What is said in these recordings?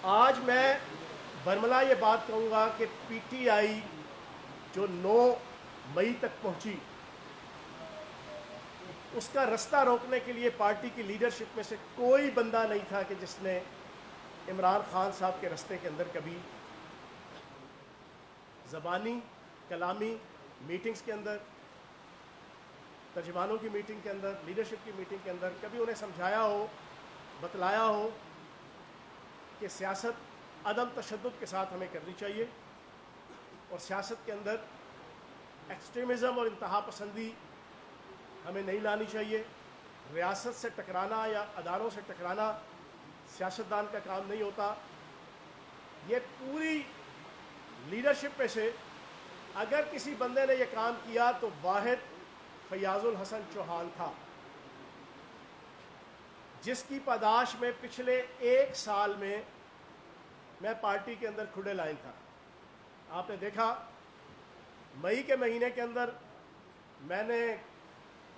آج میں برملا یہ بات کہوں گا کہ پی ٹی آئی جو 9 مئی تک پہنچی، اس کا رستہ روکنے کے لیے پارٹی کی لیڈرشپ میں سے کوئی بندہ نہیں تھا کہ جس نے عمران خان صاحب کے رستے کے اندر کبھی زبانی کلامی میٹنگز کے اندر، ترجمانوں کی میٹنگ کے اندر، لیڈرشپ کی میٹنگ کے اندر کبھی انہیں سمجھایا ہو، بتلایا ہو کہ سیاست عدم تشدد کے ساتھ ہمیں کرنی چاہیے اور سیاست کے اندر ایکسٹریمزم اور انتہا پسندی ہمیں نہیں لانی چاہیے. ریاست سے ٹکرانا یا اداروں سے ٹکرانا سیاستدان کا کام نہیں ہوتا. یہ پوری لیڈرشپ میں سے اگر کسی بندے نے یہ کام کیا تو واحد فیاض الحسن چوہان تھا، جس کی پاداش میں پچھلے 1 سال میں پارٹی کے اندر کھڑے لائن تھا. آپ نے دیکھا مئی کے مہینے کے اندر میں نے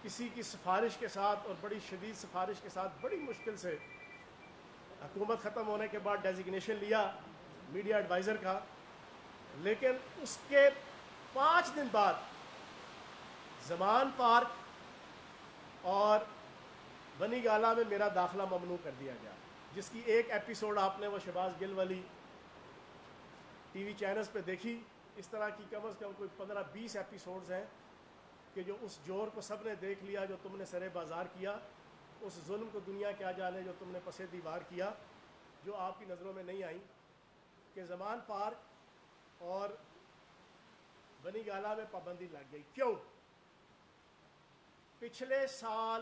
کسی کی سفارش کے ساتھ اور بڑی شدید سفارش کے ساتھ بڑی مشکل سے حکومت ختم ہونے کے بعد ڈیزیگنیشن لیا میڈیا ایڈوائزر کا، لیکن اس کے 5 دن بعد زمان پارک اور بنی گالا میں میرا داخلہ ممنوع کر دیا گیا، جس کی ایک ایپیسوڈ آپ نے وہ شہباز گل والی ٹی وی چینلز پہ دیکھی. اس طرح کی کم از کم کوئی 15-20 ایپیسوڈز ہیں کہ جو اس جور کو سب نے دیکھ لیا جو تم نے سرے بازار کیا، اس ظلم کو دنیا کیا جانے جو تم نے پسے دیوار کیا، جو آپ کی نظروں میں نہیں آئی کہ زمان پارک اور بنی گالا میں پابندی لگ گئی. کیوں؟ پچھلے سال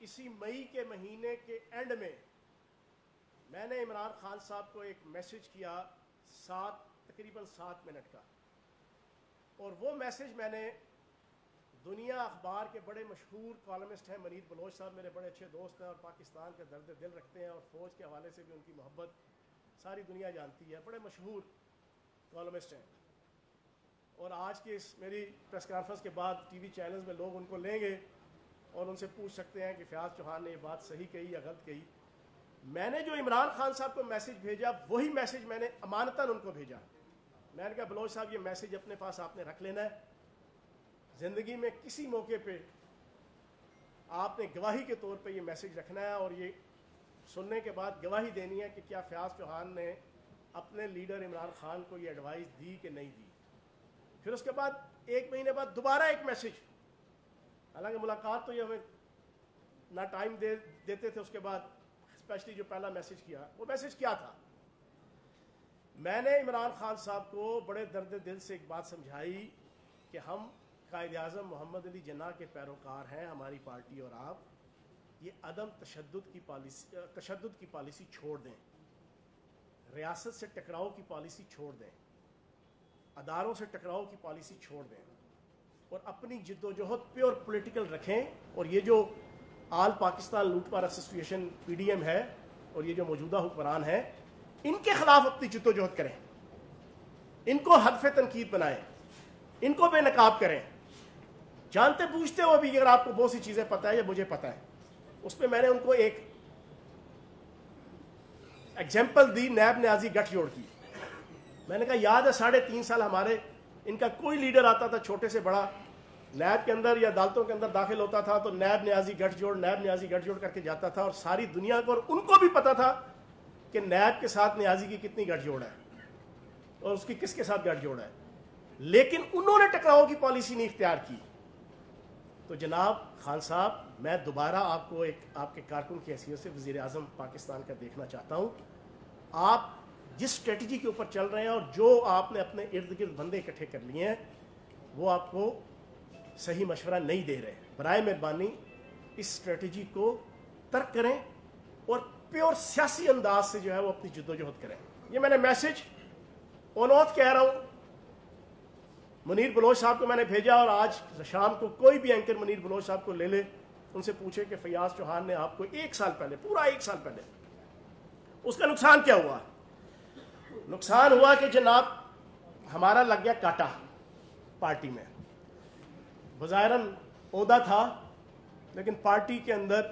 اسی مئی کے مہینے کے اینڈ میں نے عمران خان صاحب کو ایک میسج کیا تقریباً 7 منٹ کا، اور وہ میسج میں نے دنیا اخبار کے بڑے مشہور کالمسٹ ہیں منیر بلوچ صاحب، میرے بڑے اچھے دوست ہیں اور پاکستان کا درد دل رکھتے ہیں اور فوج کے حوالے سے بھی ان کی محبت ساری دنیا جانتی ہے، بڑے مشہور کالمسٹ ہیں. اور آج کی اس میری پریس کانفرنس کے بعد ٹی وی چینلز میں لوگ ان کو لیں گے اور ان سے پوچھ سکتے ہیں کہ فیاض چوہان نے یہ بات صحیح کہی یا غلط کہی. میں نے جو عمران خان صاحب کو میسج بھیجا وہی میسج میں نے امانتاً ان کو بھیجا. میں نے کہا بلوچ صاحب یہ میسج اپنے پاس آپ نے رکھ لینا ہے، زندگی میں کسی موقع پہ آپ نے گواہی کے طور پہ یہ میسج رکھنا ہے اور یہ سننے کے بعد گواہی دینی ہے کہ کیا فیاض چوہان نے اپنے لیڈر عمران خان کو یہ ایڈوائز دی کہ نہیں دی. پھر اس کے بعد 1 مہینے بعد دوبارہ ایک میسج، حالانکہ ملاقات تو یہ ہمیں نہ ٹائم دیتے تھے. اس کے بعد اسپیشلی جو پہلا میسج کیا وہ میسج کیا تھا؟ میں نے عمران خان صاحب کو بڑے درد دل سے ایک بات سمجھائی کہ ہم قائد اعظم محمد علی جناح کے پیروکار ہیں، ہماری پارٹی اور آپ یہ عدم تشدد کی پالیسی چھوڑ دیں، ریاست سے ٹکراؤ کی پالیسی چھوڑ دیں، اداروں سے ٹکراؤ کی پالیسی چھوڑ دیں اور اپنی جد و جہد پیور پولیٹیکل رکھیں. اور یہ جو آل پاکستان لوٹ مار ایسوسی ایشن PDM ہے اور یہ جو موجودہ حکمران ہیں، ان کے خلاف اپنی جد و جہد کریں، ان کو ہدف تنقید بنائیں، ان کو بے نقاب کریں. جانتے پوچھتے ہو ابھی اگر آپ کو بہت سی چیزیں پتہ ہے یا مجھے پتہ ہے، اس پہ میں نے ان کو ایک ایگزامپل دی نیب نیازی گٹھ جوڑ کی. میں نے کہا یاد ہے 3.5 سال ہمارے ان کا کوئی لیڈر آتا تھا چھوٹے سے بڑا نیب کے اندر یا عدالتوں کے اندر داخل ہوتا تھا تو نیب نیازی گٹھ جوڑ کر کے جاتا تھا، اور ساری دنیا کو اور ان کو بھی پتا تھا کہ نیب کے ساتھ نیازی کی کتنی گٹھ جوڑ ہے اور اس کی کس کے ساتھ گٹھ جوڑ ہے، لیکن انہوں نے ٹکراؤ کی پالیسی نہیں اختیار کی. تو جناب خان صاحب، میں دوبارہ آپ کو ایک آپ کے کارکن کی حیثیت سے وزیر اعظم پاکستان کا دیکھنا چاہتا ہوں. آپ جس اسٹریٹجی کے اوپر چل رہے ہیں اور جو آپ نے اپنے ارد گرد بندے اکٹھے کر لیے ہیں وہ آپ کو صحیح مشورہ نہیں دے رہے. برائے مہربانی اس اسٹریٹجی کو ترک کریں اور پیور سیاسی انداز سے جو ہے وہ اپنی جد و جہد کریں. یہ میں نے میسج اونوت کہہ رہا ہوں، منیر بلوچ صاحب کو میں نے بھیجا، اور آج شام کو کوئی بھی اینکر منیر بلوچ صاحب کو لے لے، ان سے پوچھے کہ فیاض چوہان نے آپ کو 1 سال پہلے، پورا 1 سال پہلے، اس کا نقصان کیا ہوا؟ نقصان ہوا کہ جناب ہمارا لگ گیا کاٹا پارٹی میں. بظاہراً عہدہ تھا لیکن پارٹی کے اندر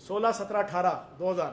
16, 17, 18, 2000।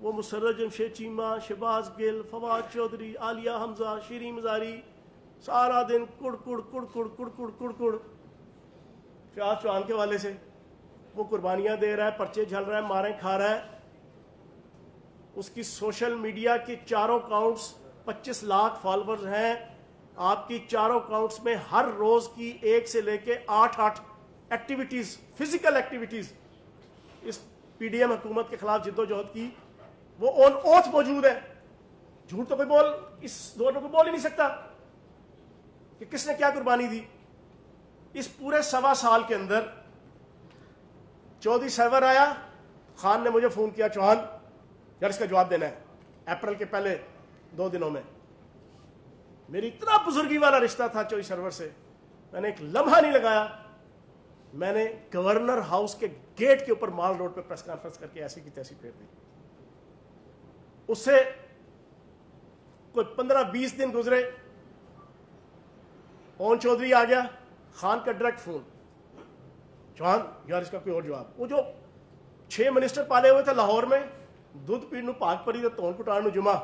وہ مسرت جمشید چیمہ، شہباز گل، فواد چودھری، عالیہ حمزہ، شیریں مزاری، سارا دن کڑ کڑ کڑ کڑ کڑ کڑ کڑ کڑ فیاض چوہان کے والے سے وہ قربانیاں دے رہا ہے، پرچے جھل رہا ہے، ماریں کھا رہا ہے. اس کی سوشل میڈیا کی چاروں اکاؤنٹس 25 لاکھ فالوورز ہیں. آپ کی چاروں اکاؤنٹس میں ہر روز کی 1 سے لے کے 8 ایکٹیویٹیز، فزیکل ایکٹیویٹیز اس پی ڈی ایم حکومت کے خلاف جد و جہد کی وہ آن اوتھ موجود ہے. جھوٹ تو کوئی اس دور میں کوئی بول ہی نہیں سکتا کہ کس نے کیا قربانی دی. اس پورے 1.25 سال کے اندر چودھری سرور آیا، خان نے مجھے فون کیا، چوہان یار اس کا جواب دینا ہے. اپریل کے پہلے 2 دنوں میں میری اتنا بزرگی والا رشتہ تھا چودھری سرور سے، میں نے ایک لمحہ نہیں لگایا، میں نے گورنر ہاؤس کے گیٹ کے اوپر مال روڈ پہ پریس کانفرنس کر کے ایسی کی تیسی پھیر دی. اس سے کوئی 15-20 دن گزرے، اون چودھری آ گیا، خان کا ڈائریکٹ فون، چوہان یار اس کا کوئی اور جواب. وہ جو 6 منسٹر پالے ہوئے تھے لاہور میں، دودھ پیڑ پاک پری تو تون کٹان جمعہ،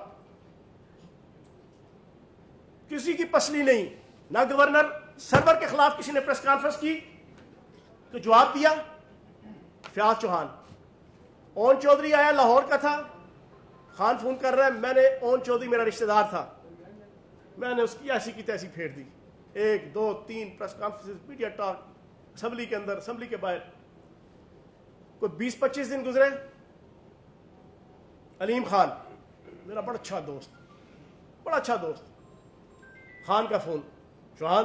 کسی کی پسلی نہیں. نہ گورنر سرور کے خلاف کسی نے پریس کانفرنس کی تو جواب دیا فیاض چوہان. اون چودھری آیا، لاہور کا تھا، خان فون کر رہا ہے، میں نے اون چودھری میرا رشتہ دار تھا، میں نے اس کی ایسی کی تیسی پھیر دی. 1 2 3 press conference, media talk, assembly کے اندر، اسمبلی کے باہر. کوئی 20-25 دن گزرے، علیم خان میرا بڑا اچھا دوست، خان کا فون، چوہان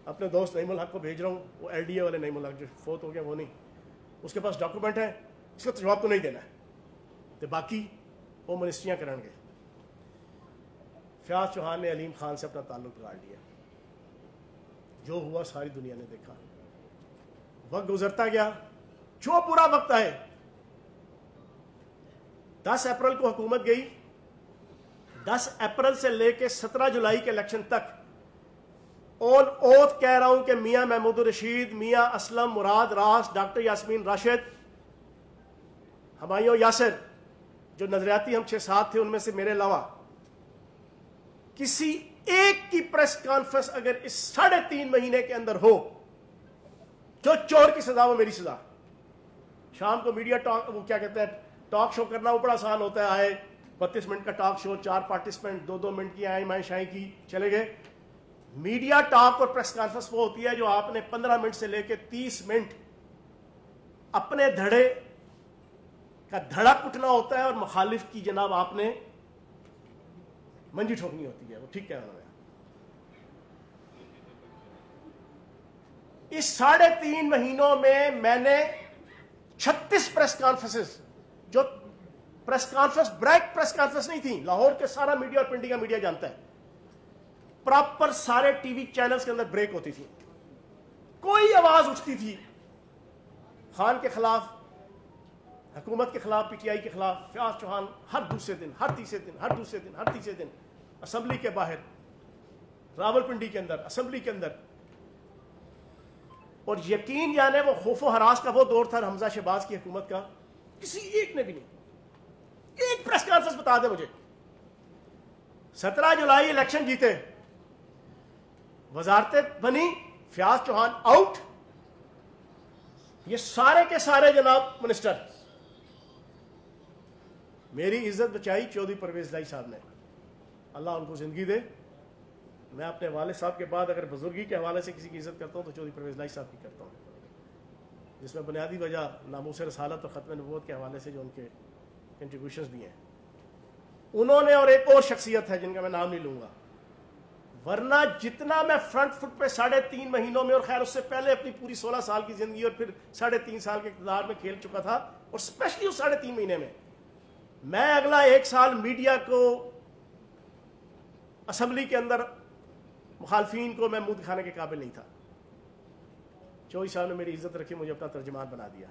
اپنے دوست نعیم الحق کو بھیج رہا ہوں، وہ ایل ڈی اے والے نعیم الحق جو فوت ہو گیا وہ نہیں، اس کے پاس ڈاکومنٹ ہے، اس کا جواب تو نہیں دینا ہے تو باقی وہ منسٹریاں کریں گے. فیاض چوہان نے علیم خان سے اپنا تعلق بگاڑ لیا. جو ہوا ساری دنیا نے دیکھا. وقت گزرتا گیا، جو برا وقت آئے. 10 اپریل کو حکومت گئی، 10 اپریل سے لے کے 17 جولائی کے الیکشن تک آن اوتھ کہہ رہا ہوں کہ میاں محمود الرشید، میاں اسلم، مراد راس، ڈاکٹر یاسمین راشد، ہمایوں یاسر، جو نظریاتی ہم 6-7 تھے ان میں سے میرے علاوہ کسی ایک کی پریس کانفرنس اگر اس 3.5 مہینے کے اندر ہو، جو چور کی سزا وہ میری سزا. شام کو میڈیا ٹاک، وہ کیا کہتے ہیں، ٹاک شو کرنا وہ بڑا آسان ہوتا ہے. آئے 32 منٹ کا ٹاک شو، 4 پارٹیسپینٹ، 2 منٹ کی آئیں مائیں شائیں کی، چلے گئے. میڈیا ٹاک اور پریس کانفرنس وہ ہوتی ہے جو آپ نے 15 منٹ سے لے کے 30 منٹ اپنے دھڑے کا دھڑا کٹنا ہوتا ہے اور مخالف کی جناب آپ نے منجی ٹھوکنی ہوتی ہے. وہ ٹھیک کہہ رہا ہوں. اس 3.5 مہینوں میں نے 36 پریس کانفرنسز، جو press conference break press conference نہیں تھی، لاہور کے سارا میڈیا اور پنڈی کا میڈیا جانتا ہے، پراپر سارے ٹی وی چینلز کے اندر بریک ہوتی تھی. کوئی آواز اٹھتی تھی خان کے خلاف، حکومت کے خلاف، پی ٹی آئی کے خلاف، فیاض چوہان ہر دوسرے دن، ہر تیسرے دن اسمبلی کے باہر، راولپنڈی کے اندر، اسمبلی کے اندر. اور یقین جانے وہ خوف و ہراس کا وہ دور تھا حمزہ شہباز کی حکومت کا، کسی ایک نے بھی نہیں ایک پریس کانفرنس بتا دے مجھے. 17 جولائی الیکشن جیتے، وزارتیں بنی، فیاض چوہان آؤٹ، یہ سارے کے سارے جناب منسٹر. میری عزت بچائی چودھری پرویز لائی صاحب نے، اللہ ان کو زندگی دے. میں اپنے والد صاحب کے بعد اگر بزرگی کے حوالے سے کسی کی عزت کرتا ہوں تو چودھری پرویز لائی صاحب کی کرتا ہوں، جس میں بنیادی وجہ ناموس رسالت اور ختم نبوت کے حوالے سے جو ان کے کنٹریبیوشنز بھی ہیں انہوں نے، اور ایک اور شخصیت ہے جن کا میں نام نہیں لوں گا. ورنہ جتنا میں فرنٹ فٹ پہ 3.5 مہینوں میں، اور خیر اس سے پہلے اپنی پوری 16 سال کی زندگی اور پھر 3.5 سال کے اقتدار میں کھیل چکا تھا، اور اسپیشلی اس 3.5 مہینے میں اگلا 1 سال میڈیا کو، اسمبلی کے اندر مخالفین کو میں منہ دکھانے کے قابل نہیں تھا. چودھری صاحب نے میری عزت رکھی، مجھے اپنا ترجمان بنا دیا.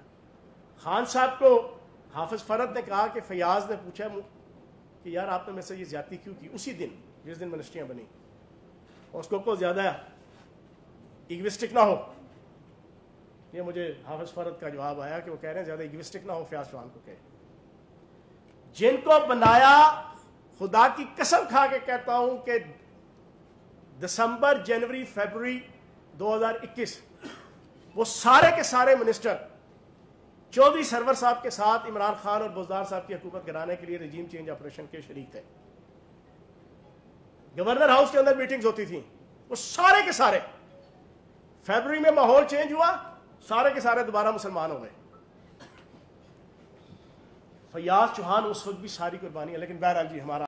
خان صاحب کو حافظ فرد نے کہا کہ فیاض نے پوچھا کہ یار آپ نے میرے سے یہ زیادتی کیوں کی، اسی دن جس دن منسٹریاں بنی، اور اس کو زیادہ ایگوسٹک نہ ہو. یہ مجھے حافظ فرد کا جواب آیا کہ وہ کہہ رہے ہیں زیادہ ایگوسٹک نہ ہو، فیاض چوہان کو کہے. جن کو بنایا، خدا کی قسم کھا کے کہتا ہوں کہ دسمبر، جنوری، فیبروری 2021 وہ سارے کے سارے منسٹر چودھری سرور صاحب کے ساتھ عمران خان اور بزدار صاحب کی حکومت گرانے کے لیے رجیم چینج آپریشن کے شریک تھے. گورنر ہاؤس کے اندر میٹنگز ہوتی تھیں، وہ سارے کے سارے. فیبروری میں ماحول چینج ہوا، سارے کے سارے دوبارہ مسلمان ہو گئے. فیاض چوہان اس وقت بھی ساری قربانی ہے. لیکن بہرحال جی ہمارا